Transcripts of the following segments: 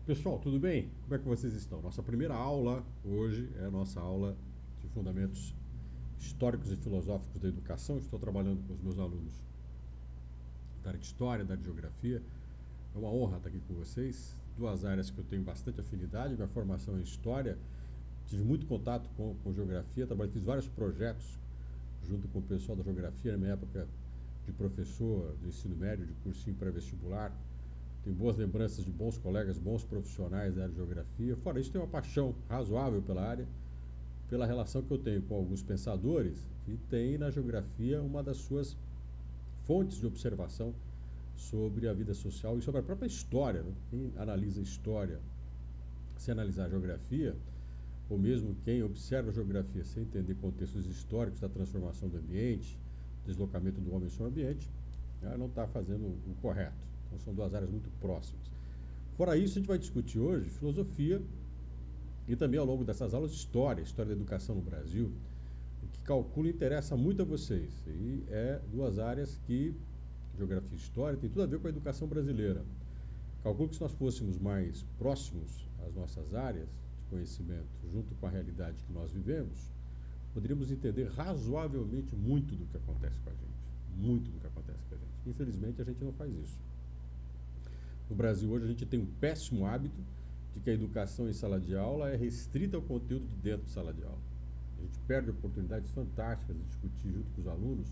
Pessoal, tudo bem? Como é que vocês estão? Nossa primeira aula hoje é a nossa aula de fundamentos históricos e filosóficos da educação. Estou trabalhando com os meus alunos da área de história, da área de geografia. É uma honra estar aqui com vocês. Duas áreas que eu tenho bastante afinidade. Minha formação é em história, tive muito contato com geografia, fiz vários projetos junto com o pessoal da geografia na minha época de professor do ensino médio, de cursinho pré-vestibular. Tenho boas lembranças de bons colegas, bons profissionais da área de geografia. Fora isso, tenho uma paixão razoável pela área, pela relação que eu tenho com alguns pensadores que têm na geografia uma das suas fontes de observação sobre a vida social e sobre a própria história, né? Quem analisa a história sem analisar a geografia, ou mesmo quem observa a geografia sem entender contextos históricos da transformação do ambiente, deslocamento do homem sobre o ambiente, não está fazendo o correto. Então são duas áreas muito próximas. Fora isso, a gente vai discutir hoje filosofia e também ao longo dessas aulas história da educação no Brasil, o que calculo interessa muito a vocês. E é duas áreas que, geografia e história, tem tudo a ver com a educação brasileira. Calculo que se nós fôssemos mais próximos às nossas áreas de conhecimento, junto com a realidade que nós vivemos, poderíamos entender razoavelmente muito do que acontece com a gente. Muito do que acontece com a gente. Infelizmente, a gente não faz isso. No Brasil hoje a gente tem um péssimo hábito de que a educação em sala de aula é restrita ao conteúdo de dentro de sala de aula. A gente perde oportunidades fantásticas de discutir junto com os alunos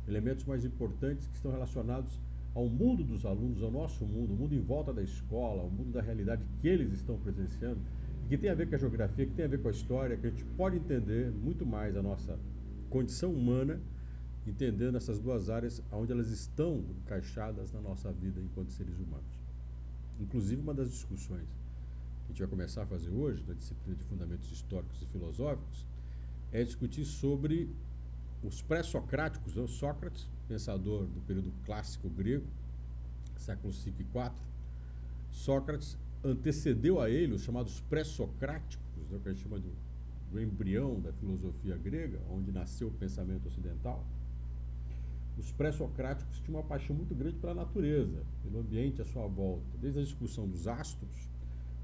elementos mais importantes que estão relacionados ao mundo dos alunos, ao nosso mundo, o mundo em volta da escola, o mundo da realidade que eles estão presenciando, e que tem a ver com a geografia, que tem a ver com a história, que a gente pode entender muito mais a nossa condição humana, entendendo essas duas áreas onde elas estão encaixadas na nossa vida enquanto seres humanos. Inclusive, uma das discussões que a gente vai começar a fazer hoje, na disciplina de fundamentos históricos e filosóficos, é discutir sobre os pré-socráticos, né? Sócrates, pensador do período clássico grego, séculos V e IV. Sócrates antecedeu a ele os chamados pré-socráticos, né, que a gente chama do embrião da filosofia grega, onde nasceu o pensamento ocidental. Os pré-socráticos tinham uma paixão muito grande pela natureza, pelo ambiente à sua volta, desde a discussão dos astros,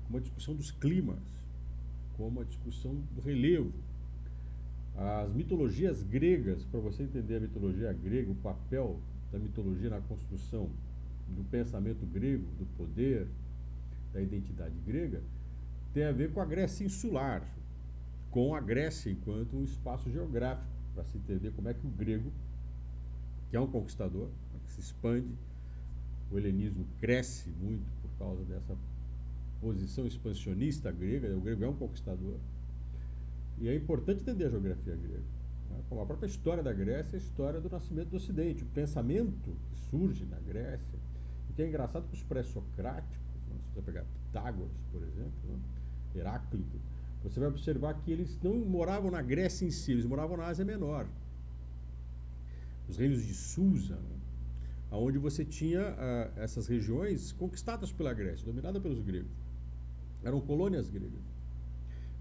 como a discussão dos climas, como a discussão do relevo. As mitologias gregas, para você entender a mitologia grega, o papel da mitologia na construção do pensamento grego, do poder, da identidade grega, tem a ver com a Grécia insular, com a Grécia enquanto um espaço geográfico, para se entender como é que o grego, que é um conquistador, que se expande, o helenismo cresce muito por causa dessa posição expansionista grega, o grego é um conquistador, e é importante entender a geografia grega, né? Como a própria história da Grécia, a história do nascimento do Ocidente, o pensamento que surge na Grécia, o que é engraçado que os pré-socráticos, né? Se você pegar Pitágoras, por exemplo, né? Heráclito, você vai observar que eles não moravam na Grécia em si, eles moravam na Ásia Menor, os reinos de Susa, né? Onde você tinha essas regiões conquistadas pela Grécia, dominadas pelos gregos. Eram colônias gregas.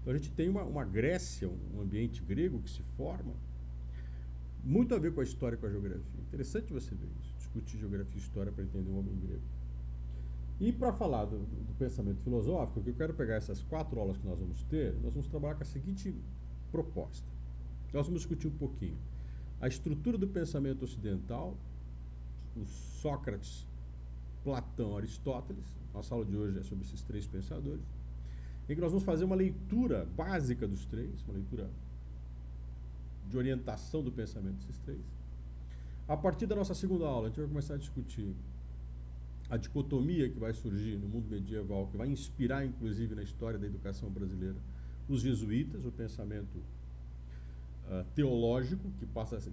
Então a gente tem uma Grécia, um ambiente grego que se forma, muito a ver com a história e com a geografia. Interessante você ver isso, discutir geografia e história para entender o homem grego. E para falar do pensamento filosófico, que eu quero pegar essas 4 aulas que nós vamos ter, nós vamos trabalhar com a seguinte proposta. Nós vamos discutir um pouquinho a estrutura do pensamento ocidental, os Sócrates, Platão, Aristóteles. Nossa aula de hoje é sobre esses 3 pensadores, em que nós vamos fazer uma leitura básica dos 3, uma leitura de orientação do pensamento desses 3. A partir da nossa segunda aula, a gente vai começar a discutir a dicotomia que vai surgir no mundo medieval, que vai inspirar, inclusive, na história da educação brasileira, os jesuítas, o pensamento teológico,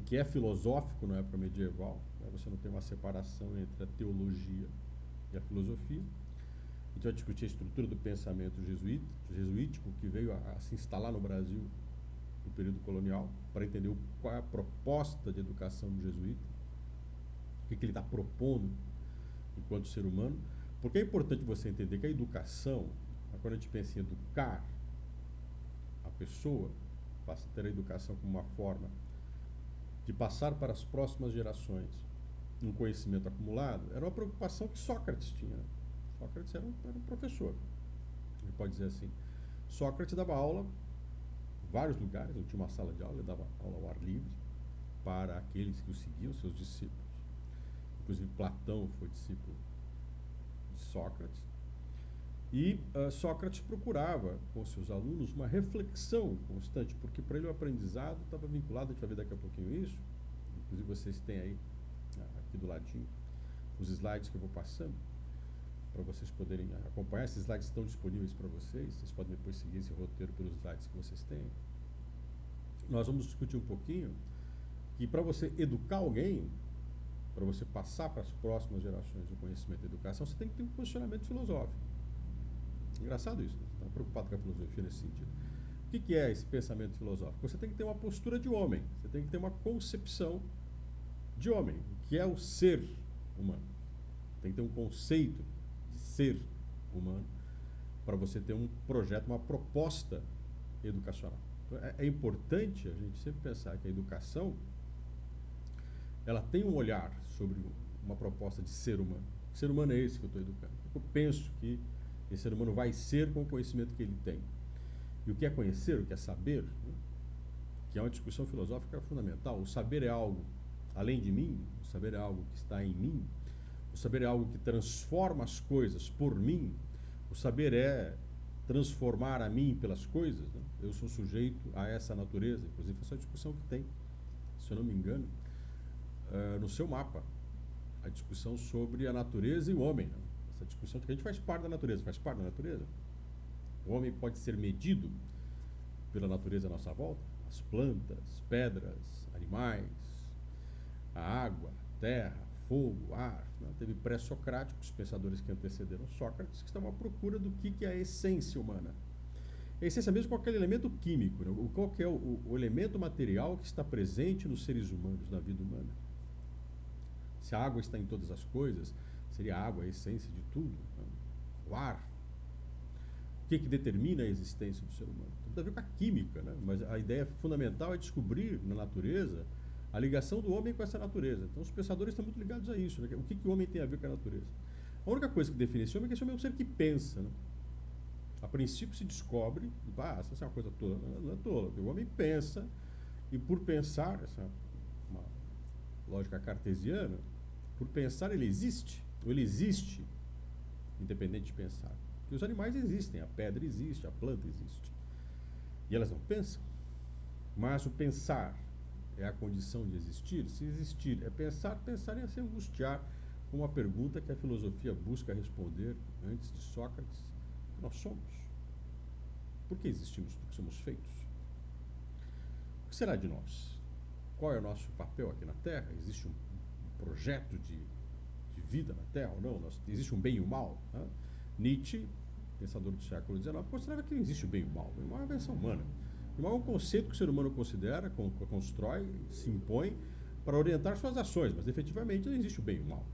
que é filosófico na época medieval, né? Você não tem uma separação entre a teologia e a filosofia. A gente vai discutir a estrutura do pensamento jesuítico, que veio a se instalar no Brasil no período colonial, para entender qual é a proposta de educação do jesuíta, o que ele está propondo enquanto ser humano. Porque é importante você entender que a educação, quando a gente pensa em educar a pessoa, passa a ter a educação como uma forma de passar para as próximas gerações um conhecimento acumulado, era uma preocupação que Sócrates tinha. Sócrates era um professor. Ele pode dizer assim, Sócrates dava aula em vários lugares, não tinha uma sala de aula, ele dava aula ao ar livre para aqueles que o seguiam, seus discípulos. Inclusive Platão foi discípulo de Sócrates. E Sócrates procurava com seus alunos uma reflexão constante, porque para ele o aprendizado estava vinculado, a gente vai ver daqui a pouquinho isso, inclusive vocês têm aí, aqui do ladinho, os slides que eu vou passando, para vocês poderem acompanhar. Esses slides estão disponíveis para vocês podem depois seguir esse roteiro pelos slides que vocês têm. Nós vamos discutir um pouquinho que para você educar alguém, para você passar para as próximas gerações o conhecimento e a educação, você tem que ter um posicionamento filosófico. Engraçado isso, né? Você está preocupado com a filosofia nesse sentido. O que é esse pensamento filosófico? Você tem que ter uma postura de homem, você tem que ter uma concepção de homem, que é o ser humano. Tem que ter um conceito de ser humano para você ter um projeto, uma proposta educacional. Então, é importante a gente sempre pensar que a educação ela tem um olhar sobre uma proposta de ser humano. Que ser humano é esse que eu estou educando? Eu penso que esse ser humano vai ser com o conhecimento que ele tem. E o que é conhecer, o que é saber, né? Que é uma discussão filosófica fundamental. O saber é algo além de mim, o saber é algo que está em mim, o saber é algo que transforma as coisas por mim, o saber é transformar a mim pelas coisas, né? Eu sou sujeito a essa natureza. Inclusive, essa é uma discussão que tem, se eu não me engano, no seu mapa, a discussão sobre a natureza e o homem, né? Essa discussão de que a gente faz parte da natureza. Faz parte da natureza? O homem pode ser medido pela natureza à nossa volta? As plantas, pedras, animais, a água, a terra, fogo, ar. Né? Teve pré-socráticos, pensadores que antecederam Sócrates, que estavam à procura do que é a essência humana. A essência mesmo com aquele elemento químico, né? Qual que é o elemento material que está presente nos seres humanos, na vida humana. Se a água está em todas as coisas, seria a água a essência de tudo, né? O ar. O que determina a existência do ser humano? Tem tudo a ver com a química, né? Mas a ideia fundamental é descobrir na natureza a ligação do homem com essa natureza. Então os pensadores estão muito ligados a isso, né? O que o homem tem a ver com a natureza? A única coisa que define esse homem é que esse homem é um ser que pensa, né? A princípio se descobre, essa é uma coisa tola, não é tola, o homem pensa, e por pensar, essa é uma lógica cartesiana, por pensar ele existe, ou ele existe, independente de pensar. Porque os animais existem, a pedra existe, a planta existe. E elas não pensam. Mas o pensar é a condição de existir. Se existir é pensar, pensar é se angustiar com uma pergunta que a filosofia busca responder antes de Sócrates. Nós somos. Por que existimos? Porque somos feitos. O que será de nós? Qual é o nosso papel aqui na Terra? Existe um projeto de vida na Terra ou não? Existe um bem e o mal? Né? Nietzsche, pensador do século XIX, considerava que não existe o bem e o mal. O mal é a invenção humana. O mal é um conceito que o ser humano considera, constrói, se impõe para orientar suas ações, mas efetivamente não existe o bem e o mal.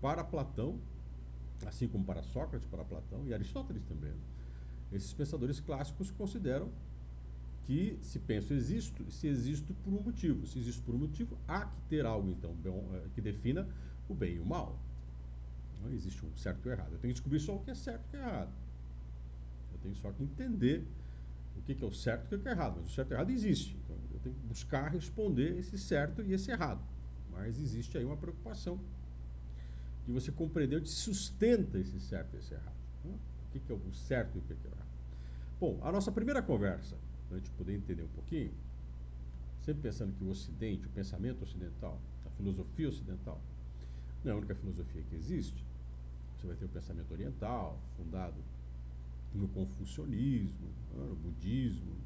Para Platão, assim como para Sócrates, para Platão e Aristóteles também, esses pensadores clássicos consideram que se penso existo, se existo por um motivo. Se existe por um motivo, há que ter algo, então, que defina o bem e o mal. Não existe um certo e errado. Eu tenho que descobrir só o que é certo e o que é errado. Eu tenho só que entender o que é o certo e o que é errado. Mas o certo e o errado existe. Então, eu tenho que buscar responder esse certo e esse errado. Mas existe aí uma preocupação de você compreender onde se sustenta esse certo e esse errado. O que é o certo e o que é o errado. Bom, a nossa primeira conversa, para a gente poder entender um pouquinho, sempre pensando que o Ocidente, o pensamento ocidental, a filosofia ocidental, não é a única filosofia que existe. Você vai ter o pensamento oriental, fundado no confucionismo, no budismo,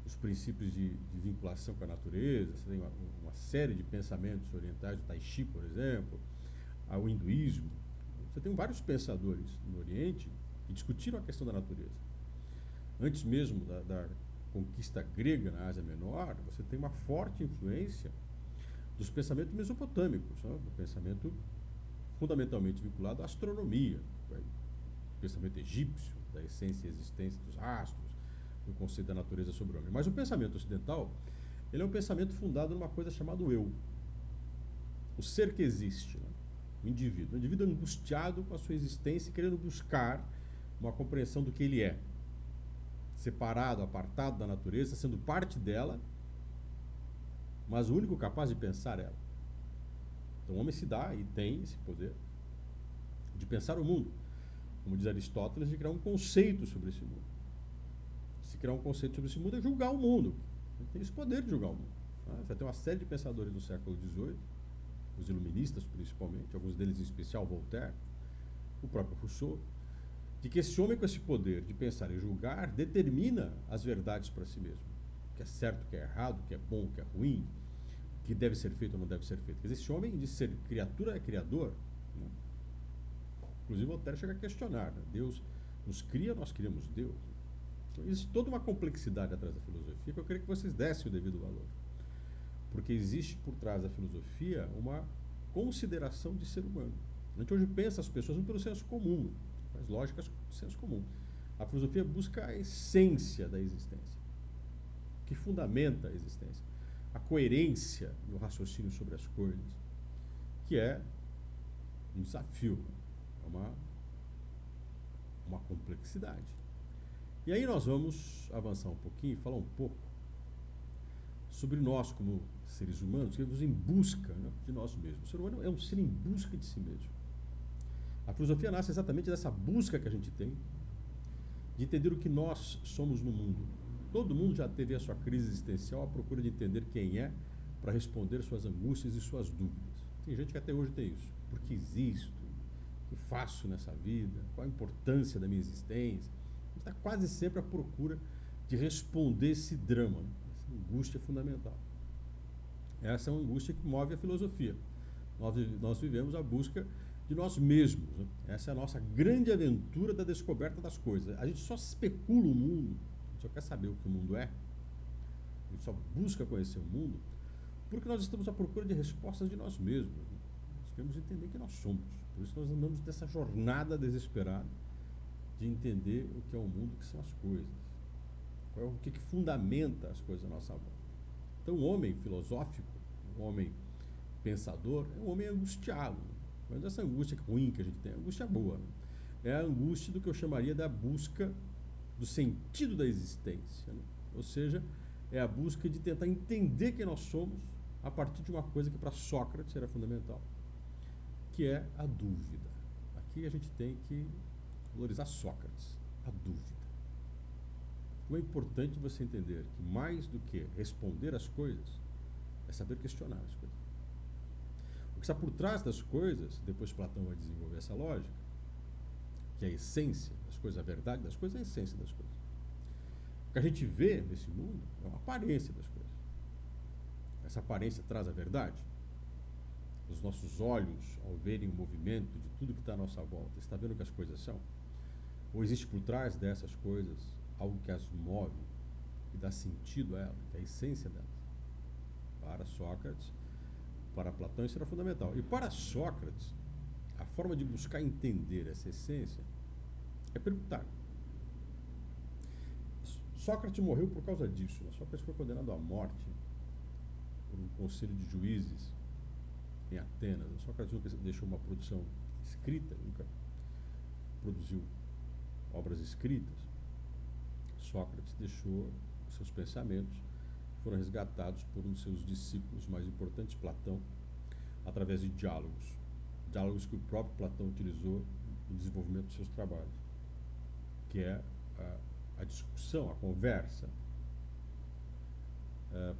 os princípios de vinculação com a natureza. Você tem uma série de pensamentos orientais, o Tai Chi, por exemplo, ao hinduísmo. Você tem vários pensadores no Oriente que discutiram a questão da natureza. Antes mesmo da conquista grega na Ásia Menor, você tem uma forte influência dos pensamentos mesopotâmicos, né? Do pensamento fundamentalmente vinculado à astronomia, o pensamento egípcio, da essência e existência dos astros, do conceito da natureza sobre o homem. Mas o pensamento ocidental, ele é um pensamento fundado numa coisa chamada eu, o ser que existe, né? O indivíduo angustiado com a sua existência e querendo buscar uma compreensão do que ele é, separado, apartado da natureza, sendo parte dela, mas o único capaz de pensar ela. Então o homem se dá e tem esse poder de pensar o mundo. Como diz Aristóteles, de criar um conceito sobre esse mundo. Se criar um conceito sobre esse mundo é julgar o mundo. Ele tem esse poder de julgar o mundo. Você tem uma série de pensadores do século XVIII, os iluministas principalmente, alguns deles em especial Voltaire, o próprio Rousseau, de que esse homem com esse poder de pensar e julgar determina as verdades para si mesmo. O que é certo, o que é errado, o que é bom, o que é ruim, o que deve ser feito ou não deve ser feito. Quer dizer, esse homem de ser criatura é criador. Né? Inclusive Voltaire chega a questionar, né? Deus nos cria, nós criamos Deus. Então, existe toda uma complexidade atrás da filosofia que eu queria que vocês dessem o devido valor. Porque existe por trás da filosofia uma consideração de ser humano. A gente hoje pensa as pessoas não pelo senso comum, mas lógicas do senso comum. A filosofia busca a essência da existência, que fundamenta a existência, a coerência no raciocínio sobre as coisas, que é um desafio, é uma complexidade. E aí nós vamos avançar um pouquinho e falar um pouco sobre nós como seres humanos, que estamos em busca, né, de nós mesmos. O ser humano é um ser em busca de si mesmo. A filosofia nasce exatamente dessa busca que a gente tem de entender o que nós somos no mundo. Todo mundo já teve a sua crise existencial à procura de entender quem é para responder suas angústias e suas dúvidas. Tem gente que até hoje tem isso. Por que existo? O que faço nessa vida? Qual a importância da minha existência? A gente está quase sempre à procura de responder esse drama. Né? Essa angústia é fundamental. Essa é uma angústia que move a filosofia. Nós vivemos a busca de nós mesmos. Né? Essa é a nossa grande aventura da descoberta das coisas. A gente só especula o mundo, a gente só quer saber o que o mundo é, a gente só busca conhecer o mundo, porque nós estamos à procura de respostas de nós mesmos. Né? Nós queremos entender quem nós somos. Por isso nós andamos nessa jornada desesperada de entender o que é o mundo, o que são as coisas. O que fundamenta as coisas da nossa volta. Então o homem filosófico, o homem pensador, é um homem angustiado. Mas essa angústia ruim que a gente tem, a angústia boa, né? É a angústia do que eu chamaria da busca do sentido da existência. Né? Ou seja, é a busca de tentar entender quem nós somos a partir de uma coisa que para Sócrates era fundamental, que é a dúvida. Aqui a gente tem que valorizar Sócrates, a dúvida. Então é importante você entender que mais do que responder às coisas, é saber questionar as coisas. O que está por trás das coisas, depois Platão vai desenvolver essa lógica, que é a essência das coisas, a verdade das coisas é a essência das coisas. O que a gente vê nesse mundo é uma aparência das coisas. Essa aparência traz a verdade. Os nossos olhos, ao verem o movimento de tudo que está à nossa volta, está vendo o que as coisas são? Ou existe por trás dessas coisas algo que as move, que dá sentido a elas, que é a essência delas? Para Sócrates, para Platão, isso era fundamental. E para Sócrates, a forma de buscar entender essa essência é perguntar. Sócrates morreu por causa disso. Sócrates foi condenado à morte por um conselho de juízes em Atenas. Sócrates nunca deixou uma produção escrita, nunca produziu obras escritas. Sócrates deixou seus pensamentos, foram resgatados por um de seus discípulos mais importantes, Platão, através de diálogos. Diálogos que o próprio Platão utilizou no desenvolvimento dos seus trabalhos, que é a discussão, a conversa,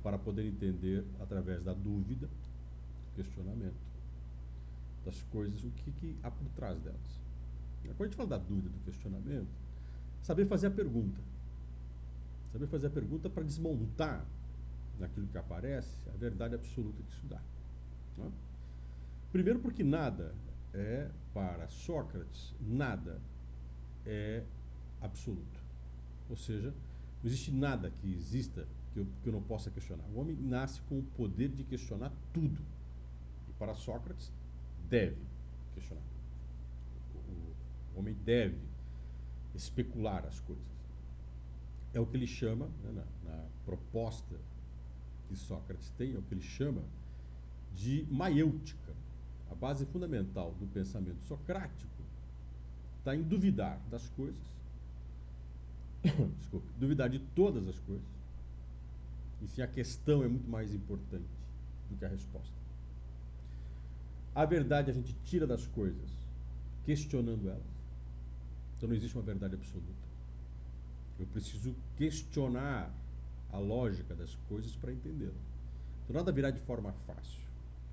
para poder entender, através da dúvida, do questionamento, das coisas, o que há por trás delas. Quando a gente fala da dúvida, do questionamento, saber fazer a pergunta. Saber fazer a pergunta para desmontar naquilo que aparece a verdade absoluta que isso dá. Não é? Primeiro porque nada é, para Sócrates, nada é absoluto. Ou seja, não existe nada que exista que eu não possa questionar. O homem nasce com o poder de questionar tudo. E para Sócrates, deve questionar. O homem deve especular as coisas. É o que ele chama, né, na proposta que Sócrates tem, é o que ele chama de maiêutica. A base fundamental do pensamento socrático está em duvidar das coisas, desculpe, duvidar de todas as coisas, e se a questão é muito mais importante do que a resposta. A verdade a gente tira das coisas questionando elas. Então não existe uma verdade absoluta. Eu preciso questionar a lógica das coisas para entendê-la. Então nada virá de forma fácil.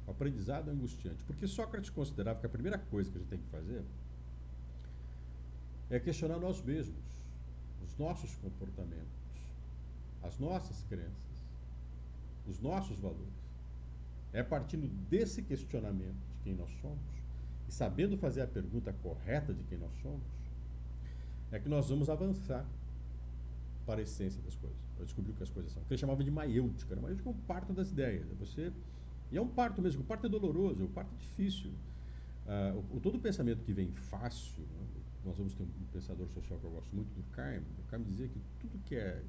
O aprendizado é angustiante, porque Sócrates considerava que a primeira coisa que a gente tem que fazer é questionar nós mesmos, os nossos comportamentos, as nossas crenças, os nossos valores. É partindo desse questionamento de quem nós somos e sabendo fazer a pergunta correta de quem nós somos, é que nós vamos avançar para a essência das coisas, para descobrir o que as coisas são. O que ele chamava de maiêutica. Maiêutica é um parto das ideias. E é um parto mesmo. O parto é doloroso, o parto é difícil. Todo pensamento que vem fácil, né? Nós vamos ter um pensador social que eu gosto muito, Durkheim. Durkheim dizia que tudo que é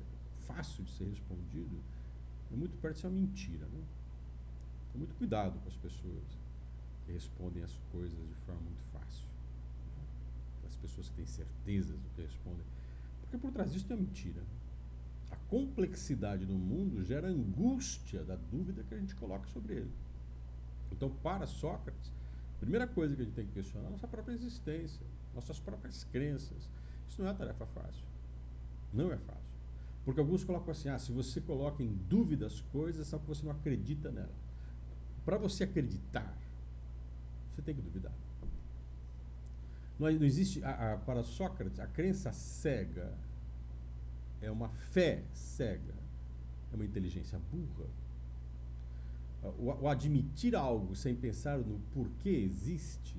fácil de ser respondido é muito perto de ser uma mentira. Né? Então, muito cuidado com as pessoas que respondem as coisas de forma muito fácil. As pessoas que têm certezas do que respondem. Porque por trás disso é mentira. A complexidade do mundo gera angústia da dúvida que a gente coloca sobre ele. Então, para Sócrates, a primeira coisa que a gente tem que questionar é a nossa própria existência, nossas próprias crenças. Isso não é uma tarefa fácil. Não é fácil. Porque alguns colocam assim, se você coloca em dúvida as coisas, só que você não acredita nela. Para você acreditar, você tem que duvidar. Não existe, para Sócrates, a crença cega é uma fé cega, é uma inteligência burra. O admitir algo sem pensar no porquê existe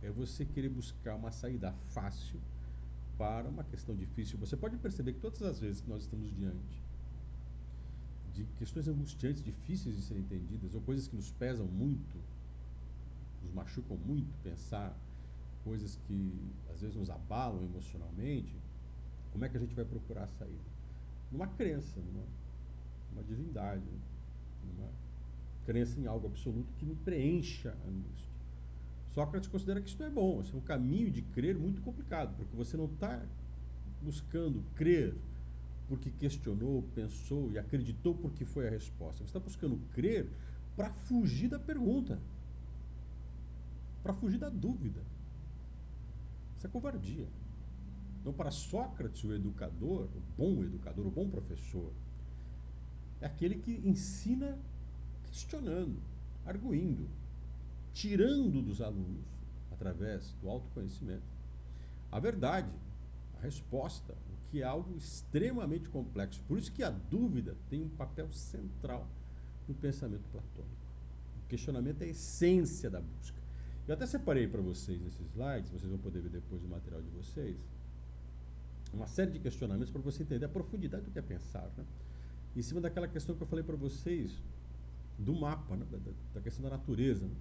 é você querer buscar uma saída fácil para uma questão difícil. Você pode perceber que todas as vezes que nós estamos diante de questões angustiantes, difíceis de serem entendidas, ou coisas que nos pesam muito, nos machucam muito, pensar coisas que às vezes nos abalam emocionalmente, como é que a gente vai procurar a saída? Numa crença, numa divindade, numa crença em algo absoluto que me preencha a angústia. Sócrates considera que isso não é bom, isso é um caminho de crer muito complicado, porque você não está buscando crer porque questionou, pensou e acreditou porque foi a resposta. Você está buscando crer para fugir da pergunta, para fugir da dúvida. Isso é covardia. Então, para Sócrates, o educador, o bom professor, é aquele que ensina questionando, arguindo, tirando dos alunos, através do autoconhecimento, a verdade, a resposta, o que é algo extremamente complexo. Por isso que a dúvida tem um papel central no pensamento platônico. O questionamento é a essência da busca. Eu até separei para vocês esses slides, vocês vão poder ver depois no material de vocês, uma série de questionamentos para você entender a profundidade do que é pensar, né? Em cima daquela questão que eu falei para vocês do mapa, né? da questão da natureza, né?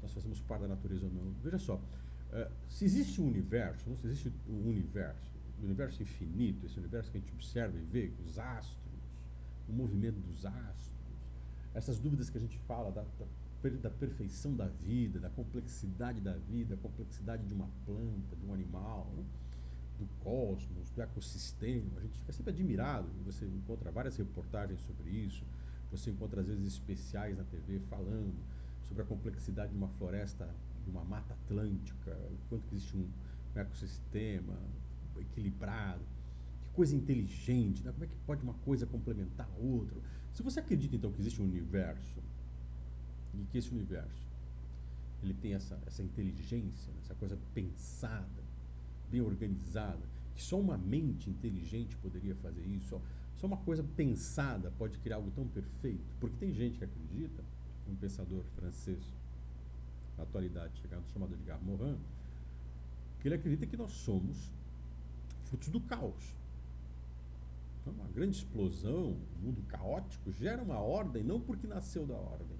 Nós fazemos parte da natureza ou não. Veja só, se existe um universo, não se existe um universo infinito, esse universo que a gente observa e vê, os astros, o movimento dos astros, essas dúvidas que a gente fala da perfeição da vida, da complexidade da vida, a complexidade de uma planta, de um animal, né? Do cosmos, do ecossistema, a gente fica sempre admirado, você encontra várias reportagens sobre isso, você encontra às vezes especiais na TV falando sobre a complexidade de uma floresta, de uma mata atlântica, o quanto que existe um ecossistema equilibrado, que coisa inteligente, né? Como é que pode uma coisa complementar a outra? Se você acredita então que existe um universo, e que esse universo ele tem essa inteligência, essa coisa pensada, bem organizada, que só uma mente inteligente poderia fazer isso, só uma coisa pensada pode criar algo tão perfeito, porque tem gente que acredita, um pensador francês na atualidade, chamado Edgar Morin, que ele acredita que nós somos frutos do caos. Então, uma grande explosão, um mundo caótico, gera uma ordem, não porque nasceu da ordem,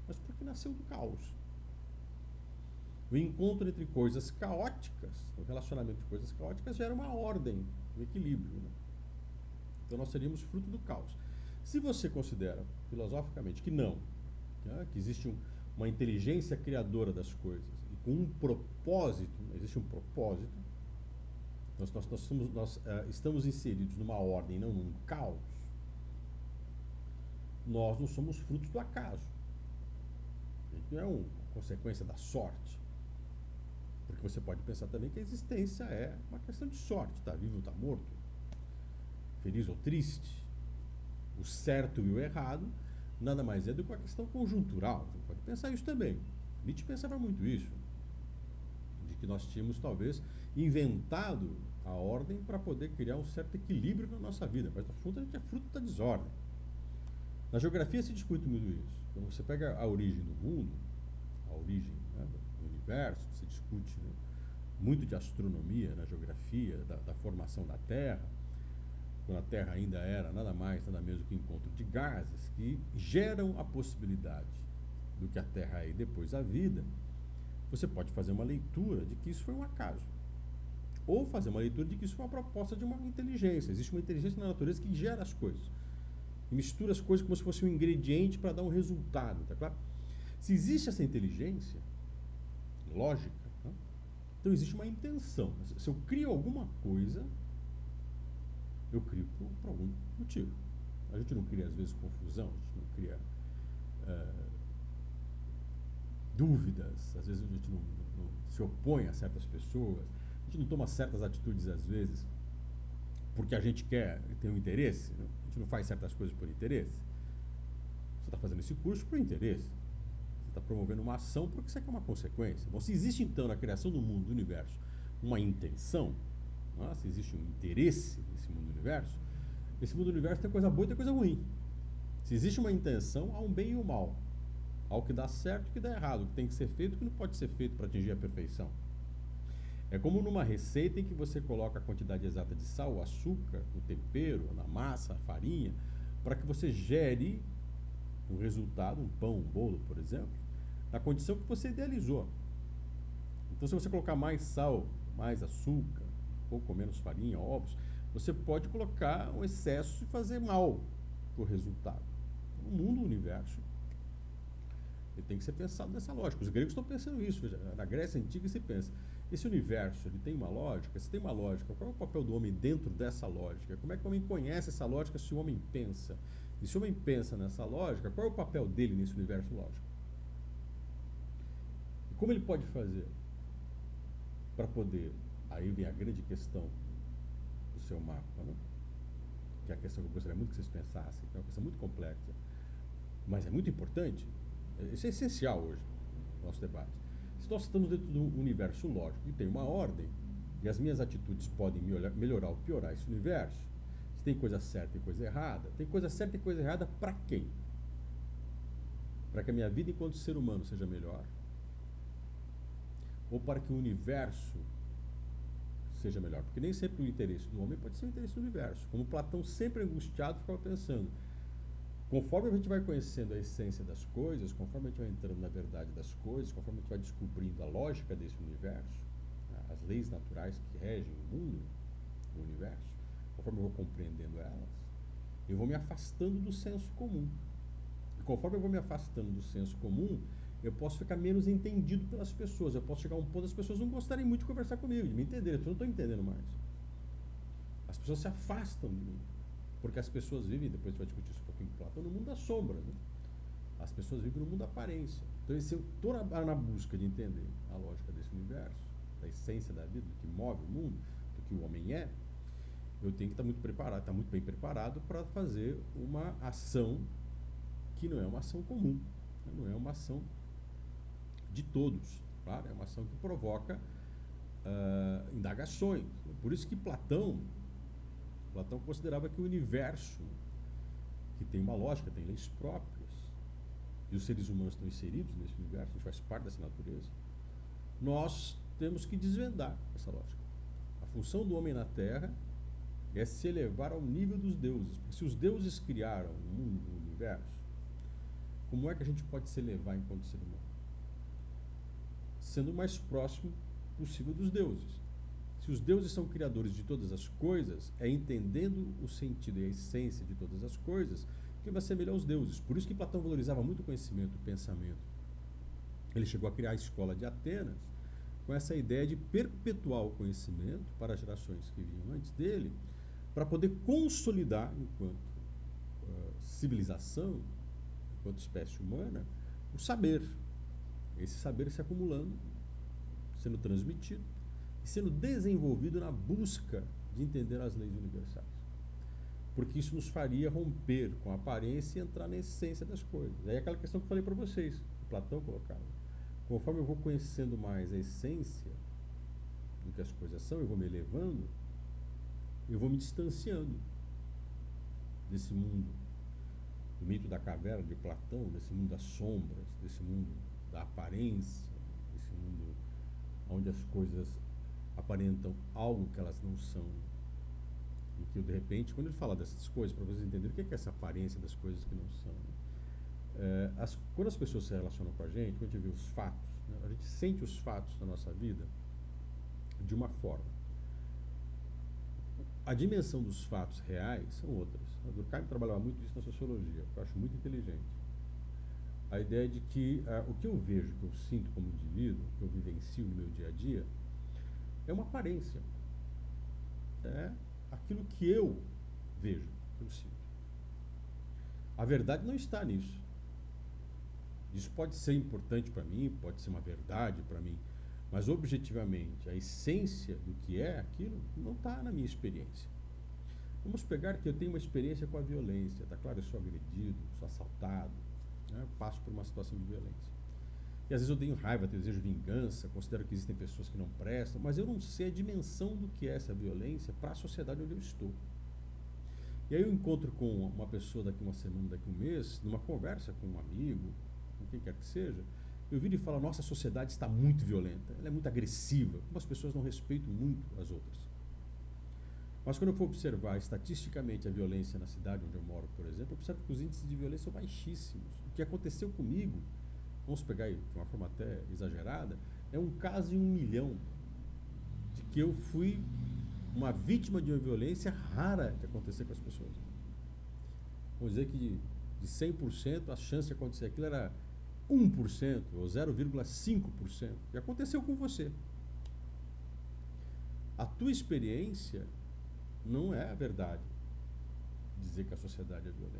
mas porque nasceu do caos. O encontro entre coisas caóticas, o relacionamento de coisas caóticas, gera uma ordem, um equilíbrio. Né? Então nós seríamos fruto do caos. Se você considera, filosoficamente, que não, né, que existe uma inteligência criadora das coisas, e com um propósito, existe um propósito, nós estamos inseridos numa ordem, não num caos, nós não somos frutos do acaso. A gente não é uma consequência da sorte. Porque você pode pensar também que a existência é uma questão de sorte, está vivo ou está morto, feliz ou triste, o certo e o errado, nada mais é do que uma questão conjuntural. Você pode pensar isso também. Nietzsche pensava muito isso, de que nós tínhamos talvez inventado a ordem para poder criar um certo equilíbrio na nossa vida, mas no fundo a gente é fruto da desordem. Na geografia se discute muito isso. Quando você pega a origem do mundo, a origem, né, do universo, se discute, né, muito de astronomia na geografia, da formação da Terra, quando a Terra ainda era nada mais, nada menos que um encontro de gases que geram a possibilidade do que a Terra é e depois a vida. Você pode fazer uma leitura de que isso foi um acaso, ou fazer uma leitura de que isso foi uma proposta de uma inteligência. Existe uma inteligência na natureza que gera as coisas e mistura as coisas como se fosse um ingrediente para dar um resultado, tá claro? Se existe essa inteligência lógica, né, então existe uma intenção. Se eu crio alguma coisa, eu crio por algum motivo. A gente não cria, às vezes, confusão, a gente não cria dúvidas, às vezes a gente não se opõe a certas pessoas, a gente não toma certas atitudes, às vezes, porque a gente quer ter um interesse, né? A gente não faz certas coisas por interesse. Você está fazendo esse curso por interesse. Você está promovendo uma ação porque você quer uma consequência. Bom, se existe, então, na criação do mundo, do universo, uma intenção, se existe um interesse nesse mundo do universo, esse mundo do universo tem coisa boa e tem coisa ruim. Se existe uma intenção, há um bem e um mal. Há o que dá certo e o que dá errado, o que tem que ser feito e o que não pode ser feito para atingir a perfeição. É como numa receita em que você coloca a quantidade exata de sal, açúcar, no tempero, na massa, farinha, para que você gere um resultado, um pão, um bolo, por exemplo, na condição que você idealizou. Então, se você colocar mais sal, mais açúcar, um pouco menos farinha, ovos, você pode colocar um excesso e fazer mal para o resultado. O mundo, o universo, ele tem que ser pensado nessa lógica. Os gregos estão pensando isso. Veja, na Grécia Antiga se pensa, esse universo, ele tem uma lógica? Se tem uma lógica, qual é o papel do homem dentro dessa lógica? Como é que o homem conhece essa lógica se o homem pensa? E se o homem pensa nessa lógica, qual é o papel dele nesse universo lógico? E como ele pode fazer para poder... Aí vem a grande questão do seu mapa, né? Que é a questão que eu gostaria muito que vocês pensassem, que é uma questão muito complexa, mas é muito importante. Isso é essencial hoje no nosso debate. Se nós estamos dentro de um universo lógico que tem uma ordem, e as minhas atitudes podem melhorar ou piorar esse universo, se tem coisa certa e coisa errada, tem coisa certa e coisa errada para quem? Para que a minha vida enquanto ser humano seja melhor? Ou para que o universo seja melhor? Porque nem sempre o interesse do homem pode ser o interesse do universo. Como Platão, sempre angustiado, ficava pensando, conforme a gente vai conhecendo a essência das coisas, conforme a gente vai entrando na verdade das coisas, conforme a gente vai descobrindo a lógica desse universo, as leis naturais que regem o mundo, o universo, conforme eu vou compreendendo elas, eu vou me afastando do senso comum. E conforme eu vou me afastando do senso comum, eu posso ficar menos entendido pelas pessoas. Eu posso chegar a um ponto das pessoas não gostarem muito de conversar comigo, de me entender. Eu não estou entendendo mais. As pessoas se afastam de mim. Porque as pessoas vivem, depois a gente vai discutir isso um pouquinho com Platão, no mundo das sombras, né? As pessoas vivem no mundo da aparência. Então, se eu estou na busca de entender a lógica desse universo, da essência da vida, do que move o mundo, do que o homem é, eu tenho que estar muito preparado, estar muito bem preparado para fazer uma ação que não é uma ação comum, né? Não é uma ação de todos, claro? É uma ação que provoca indagações. Por isso que Platão considerava que o universo, que tem uma lógica, tem leis próprias, e os seres humanos estão inseridos nesse universo, a gente faz parte dessa natureza, nós temos que desvendar essa lógica. A função do homem na Terra é se elevar ao nível dos deuses. Porque se os deuses criaram o mundo, o universo, como é que a gente pode se elevar enquanto ser humano? Sendo o mais próximo possível dos deuses. Se os deuses são criadores de todas as coisas, é entendendo o sentido e a essência de todas as coisas que vai ser melhor aos deuses. Por isso que Platão valorizava muito o conhecimento, o pensamento. Ele chegou a criar a escola de Atenas, com essa ideia de perpetuar o conhecimento para as gerações que vinham antes dele, para poder consolidar, enquanto civilização, enquanto espécie humana, o saber. Esse saber se acumulando, sendo transmitido e sendo desenvolvido na busca de entender as leis universais. Porque isso nos faria romper com a aparência e entrar na essência das coisas. Aí é aquela questão que eu falei para vocês, que Platão colocava. Conforme eu vou conhecendo mais a essência do que as coisas são, eu vou me elevando, eu vou me distanciando desse mundo, do mito da caverna de Platão, desse mundo das sombras, desse mundo da aparência, desse mundo onde as coisas aparentam algo que elas não são. E que, de repente, quando ele fala dessas coisas, para vocês entenderem o que é essa aparência das coisas que não são, né? Quando as pessoas se relacionam com a gente, quando a gente vê os fatos, né, a gente sente os fatos da nossa vida de uma forma. A dimensão dos fatos reais são outras. O Durkheim trabalhava muito isso na sociologia, que eu acho muito inteligente. A ideia de que o que eu vejo, o que eu sinto como indivíduo, o que eu vivencio no meu dia a dia, é uma aparência. É aquilo que eu vejo, que eu sinto. A verdade não está nisso. Isso pode ser importante para mim, pode ser uma verdade para mim, mas objetivamente a essência do que é aquilo não está na minha experiência. Vamos pegar que eu tenho uma experiência com a violência, tá claro? Eu sou agredido, sou assaltado, né? Eu passo por uma situação de violência. E às vezes eu tenho raiva, desejo vingança, considero que existem pessoas que não prestam, mas eu não sei a dimensão do que é essa violência para a sociedade onde eu estou. E aí eu encontro com uma pessoa daqui uma semana, daqui um mês, numa conversa com um amigo, com quem quer que seja, eu viro e falo, nossa sociedade está muito violenta, ela é muito agressiva, como as pessoas não respeitam muito as outras. Mas quando eu for observar estatisticamente a violência na cidade onde eu moro, por exemplo, eu observo que os índices de violência são baixíssimos. O que aconteceu comigo, vamos pegar aí de uma forma até exagerada, é um caso em 1 milhão, de que eu fui uma vítima de uma violência rara de acontecer com as pessoas. Vamos dizer que de 100%, a chance de acontecer aquilo era 1% ou 0,5%. E aconteceu com você. A tua experiência não é a verdade dizer que a sociedade é violenta.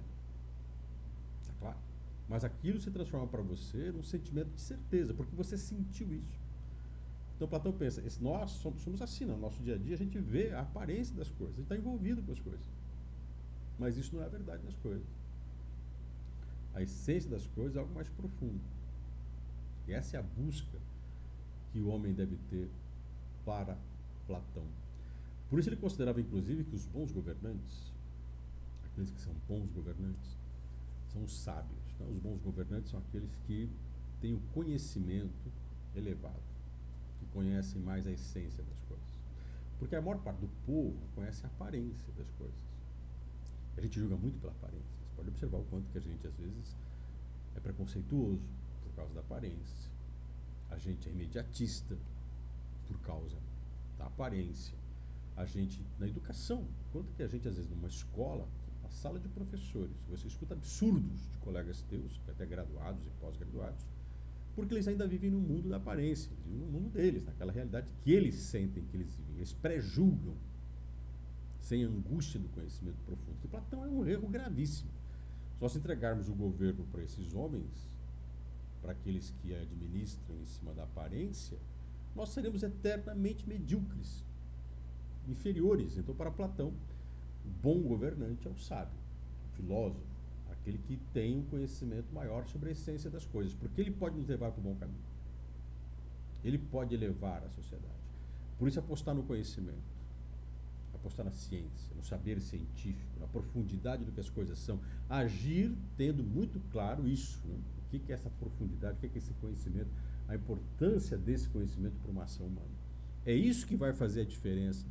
Está claro? Mas aquilo se transforma para você num sentimento de certeza, porque você sentiu isso. Então Platão pensa, nós somos assim, no nosso dia a dia a gente vê a aparência das coisas, a gente está envolvido com as coisas. Mas isso não é a verdade das coisas. A essência das coisas é algo mais profundo. E essa é a busca que o homem deve ter para Platão. Por isso ele considerava, inclusive, que os bons governantes, aqueles que são bons governantes, são os sábios. Tá? Os bons governantes são aqueles que têm o conhecimento elevado, que conhecem mais a essência das coisas. Porque a maior parte do povo conhece a aparência das coisas. A gente julga muito pela aparência. Você pode observar o quanto que a gente, às vezes, é preconceituoso por causa da aparência. A gente é imediatista por causa da aparência. A gente, na educação, quanto que a gente, às vezes, numa escola, uma sala de professores, você escuta absurdos de colegas teus, até graduados e pós-graduados, porque eles ainda vivem no mundo da aparência, eles vivem no mundo deles, naquela realidade que eles sentem que eles vivem, eles pré-julgam, sem angústia do conhecimento profundo. E Platão é um erro gravíssimo. Só se entregarmos o governo para esses homens, para aqueles que administram em cima da aparência, nós seremos eternamente medíocres, inferiores. Então, para Platão, o bom governante é o sábio, o filósofo, aquele que tem um conhecimento maior sobre a essência das coisas, porque ele pode nos levar para o bom caminho. Ele pode elevar a sociedade. Por isso, apostar no conhecimento, apostar na ciência, no saber científico, na profundidade do que as coisas são, agir tendo muito claro isso, né? O que é essa profundidade, o que é esse conhecimento, a importância desse conhecimento para uma ação humana. É isso que vai fazer a diferença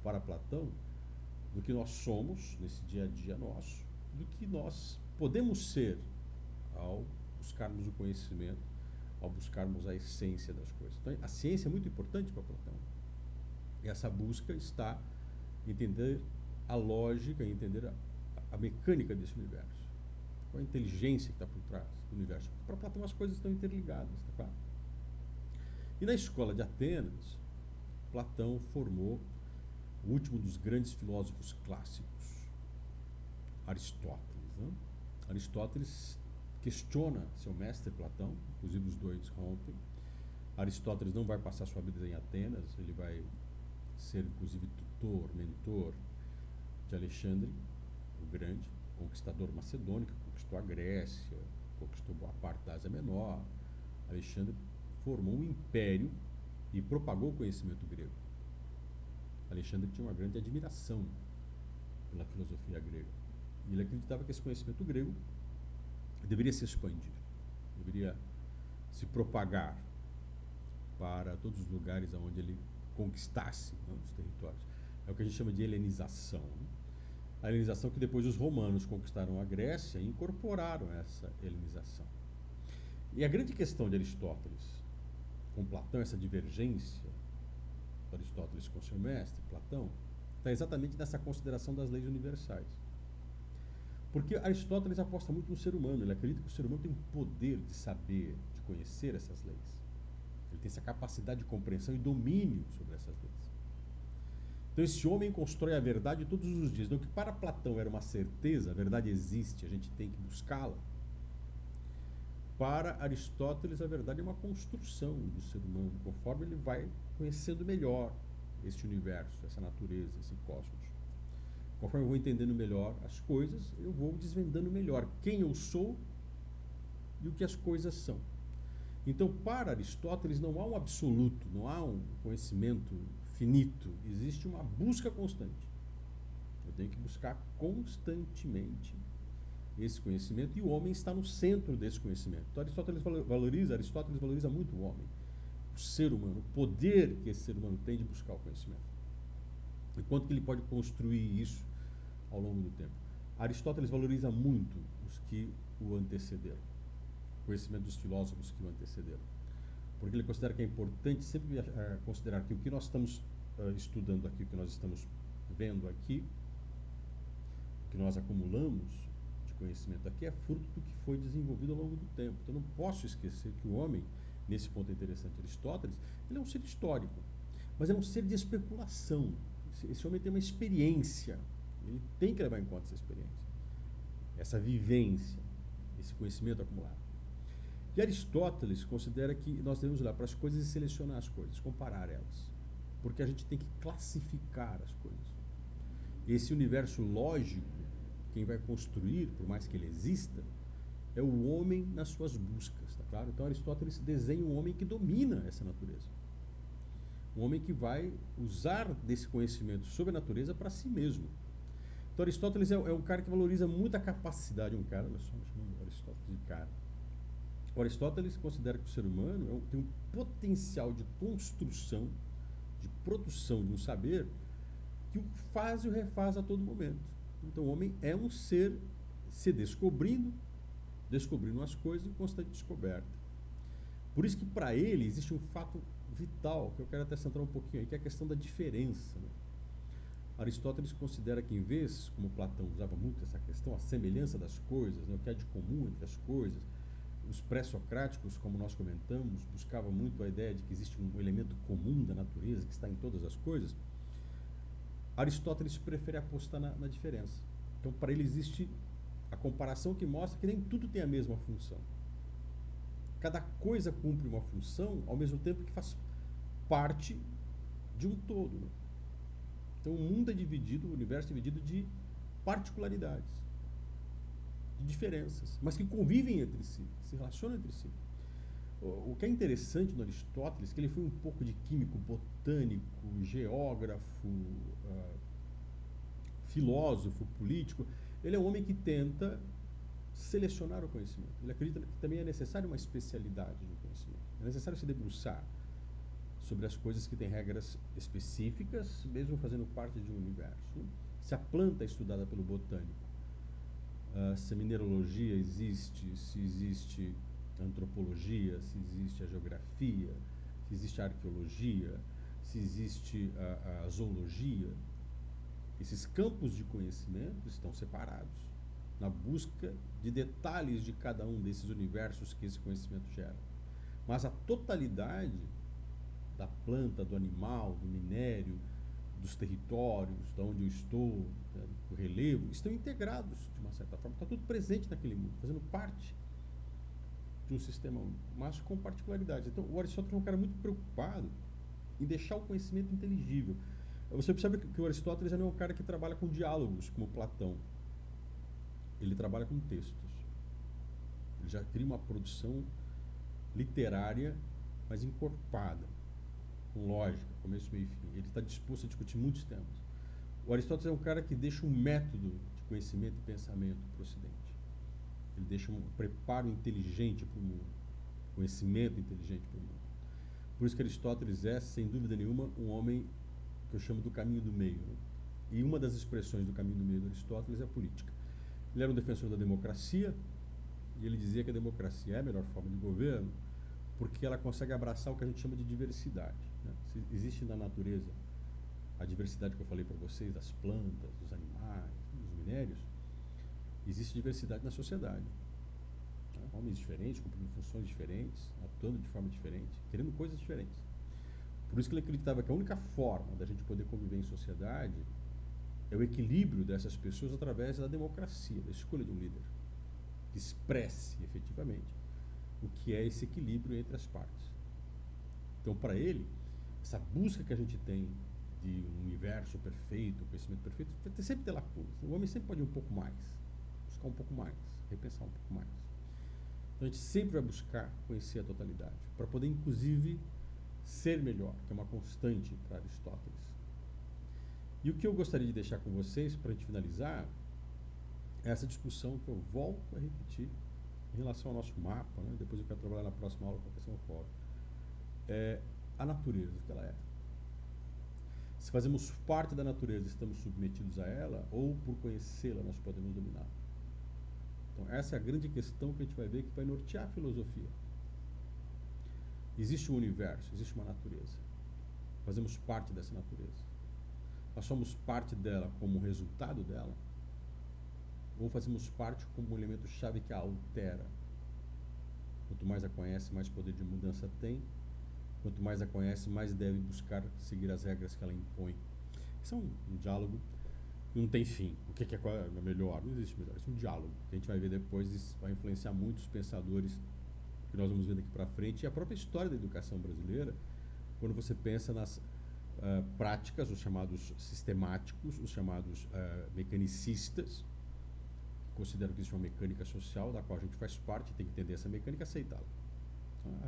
para Platão do que nós somos nesse dia a dia nosso, do que nós podemos ser ao buscarmos o conhecimento, ao buscarmos a essência das coisas. Então, a ciência é muito importante para Platão. E essa busca está em entender a lógica, em entender a mecânica desse universo. Qual a inteligência que está por trás do universo. Para Platão as coisas estão interligadas, tá claro? E na escola de Atenas, Platão formou o último dos grandes filósofos clássicos, Aristóteles. Né? Aristóteles questiona seu mestre Platão, inclusive os dois rompem. Aristóteles não vai passar sua vida em Atenas, ele vai ser inclusive tutor, mentor de Alexandre o Grande, conquistador macedônico, conquistou a Grécia, conquistou boa parte da Ásia Menor. Alexandre formou um império e propagou o conhecimento grego. Alexandre tinha uma grande admiração pela filosofia grega. E ele acreditava que esse conhecimento grego deveria se expandir, deveria se propagar para todos os lugares onde ele conquistasse, né, os territórios. É o que a gente chama de helenização. Né? A helenização que depois os romanos conquistaram a Grécia e incorporaram essa helenização. E a grande questão de Aristóteles com Platão, essa divergência de Aristóteles com seu mestre, Platão, está exatamente nessa consideração das leis universais. Porque Aristóteles aposta muito no ser humano, ele acredita que o ser humano tem o poder de saber, de conhecer essas leis. Ele tem essa capacidade de compreensão e domínio sobre essas leis. Então esse homem constrói a verdade todos os dias. Então, que para Platão era uma certeza, a verdade existe, a gente tem que buscá-la. Para Aristóteles, a verdade é uma construção do ser humano, conforme ele vai conhecendo melhor este universo, essa natureza, esse cosmos. Conforme eu vou entendendo melhor as coisas, eu vou desvendando melhor quem eu sou e o que as coisas são. Então, para Aristóteles, não há um absoluto, não há um conhecimento finito, existe uma busca constante. Eu tenho que buscar constantemente esse conhecimento, e o homem está no centro desse conhecimento. Então Aristóteles valoriza muito o homem, o ser humano, o poder que esse ser humano tem de buscar o conhecimento. E quanto que ele pode construir isso ao longo do tempo. Aristóteles valoriza muito os que o antecederam, o conhecimento dos filósofos que o antecederam. Porque ele considera que é importante sempre considerar que o que nós estamos estudando aqui, o que nós estamos vendo aqui, o que nós acumulamos conhecimento aqui é fruto do que foi desenvolvido ao longo do tempo. Então, eu não posso esquecer que o homem, nesse ponto interessante, Aristóteles, ele é um ser histórico, mas é um ser de especulação. Esse homem tem uma experiência, ele tem que levar em conta essa experiência, essa vivência, esse conhecimento acumulado. E Aristóteles considera que nós devemos olhar para as coisas e selecionar as coisas, comparar elas, porque a gente tem que classificar as coisas. Esse universo lógico, quem vai construir, por mais que ele exista, é o homem nas suas buscas, tá claro? Então Aristóteles desenha um homem que domina essa natureza. Um homem que vai usar desse conhecimento sobre a natureza para si mesmo. Então Aristóteles é um cara que valoriza muito a capacidade, olha só, chamando Aristóteles de cara. O Aristóteles considera que o ser humano tem um potencial de construção, de produção de um saber que o faz e o refaz a todo momento. Então o homem é um ser se descobrindo as coisas em constante descoberta. Por isso que para ele existe um fato vital, que eu quero até centrar um pouquinho aí, que é a questão da diferença. Né? Aristóteles considera que, em vez, como Platão usava muito essa questão, a semelhança das coisas, né, o que há de comum entre as coisas, os pré-socráticos, como nós comentamos, buscavam muito a ideia de que existe um elemento comum da natureza que está em todas as coisas. Aristóteles prefere apostar na diferença. Então, para ele existe a comparação que mostra que nem tudo tem a mesma função. Cada coisa cumpre uma função ao mesmo tempo que faz parte de um todo. Né? Então, o mundo é dividido, o universo é dividido de particularidades, de diferenças, mas que convivem entre si, que se relacionam entre si. O que é interessante no Aristóteles é que ele foi um pouco de químico, botânico, geógrafo, filósofo, político. Ele é um homem que tenta selecionar o conhecimento. Ele acredita que também é necessário uma especialidade no conhecimento. É necessário se debruçar sobre as coisas que têm regras específicas, mesmo fazendo parte de um universo. Se a planta é estudada pelo botânico, se a mineralogia existe, se existe a antropologia, se existe a geografia, se existe a arqueologia, se existe a zoologia, esses campos de conhecimento estão separados na busca de detalhes de cada um desses universos que esse conhecimento gera. Mas a totalidade da planta, do animal, do minério, dos territórios, de onde eu estou, né, do relevo, estão integrados de uma certa forma. Está tudo presente naquele mundo, fazendo parte de um sistema único, mas com particularidades. Então, o Aristóteles é um cara muito preocupado em deixar o conhecimento inteligível. Você observa que o Aristóteles não é um cara que trabalha com diálogos, como Platão. Ele trabalha com textos. Ele já cria uma produção literária, mas encorpada, com lógica, começo, meio e fim. Ele está disposto a discutir muitos temas. O Aristóteles é um cara que deixa um método de conhecimento e pensamento para o Ocidente. Ele deixa um preparo inteligente para o mundo, conhecimento inteligente para o mundo. Por isso que Aristóteles é, sem dúvida nenhuma, um homem que eu chamo do caminho do meio. Né? E uma das expressões do caminho do meio do Aristóteles é a política. Ele era um defensor da democracia, e ele dizia que a democracia é a melhor forma de governo porque ela consegue abraçar o que a gente chama de diversidade. Né? Existe na natureza a diversidade que eu falei para vocês, das plantas, dos animais, dos minérios, existe diversidade na sociedade. Né? Homens diferentes, cumprindo funções diferentes, atuando de forma diferente, querendo coisas diferentes. Por isso que ele acreditava que a única forma da gente poder conviver em sociedade é o equilíbrio dessas pessoas através da democracia, da escolha de um líder que expresse efetivamente o que é esse equilíbrio entre as partes. Então, para ele, essa busca que a gente tem de um universo perfeito, um conhecimento perfeito, vai sempre ter lacunas. O homem sempre pode ir um pouco mais, buscar um pouco mais, repensar um pouco mais. Então, a gente sempre vai buscar conhecer a totalidade, para poder, inclusive, ser melhor, que é uma constante para Aristóteles. E o que eu gostaria de deixar com vocês, para a gente finalizar, é essa discussão que eu volto a repetir em relação ao nosso mapa, né? Depois eu quero trabalhar na próxima aula com a questão fora. É a natureza, o que ela é. Se fazemos parte da natureza, estamos submetidos a ela, ou por conhecê-la nós podemos dominar. Então essa é a grande questão que a gente vai ver que vai nortear a filosofia. Existe um universo, existe uma natureza. Fazemos parte dessa natureza. Nós somos parte dela como resultado dela, ou fazemos parte como um elemento-chave que a altera. Quanto mais a conhece, mais poder de mudança tem. Quanto mais a conhece, mais deve buscar seguir as regras que ela impõe. Isso é um diálogo que não tem fim. O que é melhor? Não existe melhor. Isso é um diálogo que a gente vai ver depois e vai influenciar muitos pensadores que nós vamos ver daqui para frente. E a própria história da educação brasileira, quando você pensa nas práticas, os chamados sistemáticos, os chamados mecanicistas, considero que existe uma mecânica social da qual a gente faz parte, tem que entender essa mecânica e aceitá-la.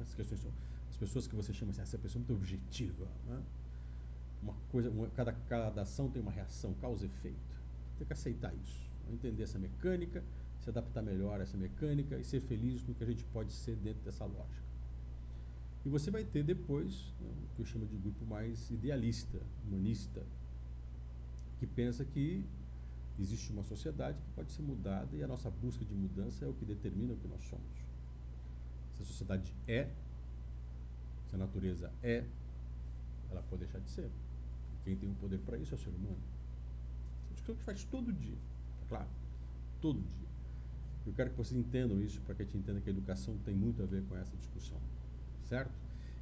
As questões são as pessoas que você chama assim, essa pessoa é muito objetiva, né? Cada ação tem uma reação, causa e efeito. Tem que aceitar isso, entender essa mecânica, se adaptar melhor a essa mecânica e ser feliz no que a gente pode ser dentro dessa lógica. E você vai ter depois, né, o que eu chamo de grupo mais idealista, humanista, que pensa que existe uma sociedade que pode ser mudada e a nossa busca de mudança é o que determina o que nós somos. Se a sociedade se a natureza ela pode deixar de ser. Quem tem o poder para isso é o ser humano. Isso que a gente faz todo dia, tá claro? Todo dia. Eu quero que vocês entendam isso para que a gente entenda que a educação tem muito a ver com essa discussão, certo?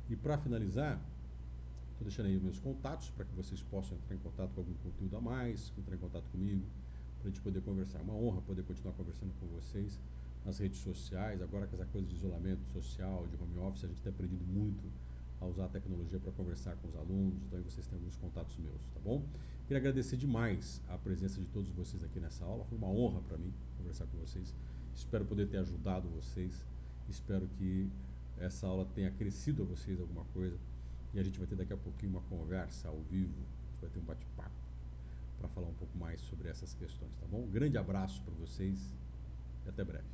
E para finalizar, estou deixando aí os meus contatos para que vocês possam entrar em contato com algum conteúdo a mais, entrar em contato comigo, para a gente poder conversar. É uma honra poder continuar conversando com vocês nas redes sociais. Agora com essa coisa de isolamento social, de home office, a gente tem aprendido muito a usar a tecnologia para conversar com os alunos, então aí vocês têm alguns contatos meus, tá bom? Queria agradecer demais a presença de todos vocês aqui nessa aula, foi uma honra para mim conversar com vocês, espero poder ter ajudado vocês, espero que essa aula tenha acrescido a vocês alguma coisa, e a gente vai ter daqui a pouquinho uma conversa ao vivo, a gente vai ter um bate-papo para falar um pouco mais sobre essas questões, tá bom? Um grande abraço para vocês e até breve.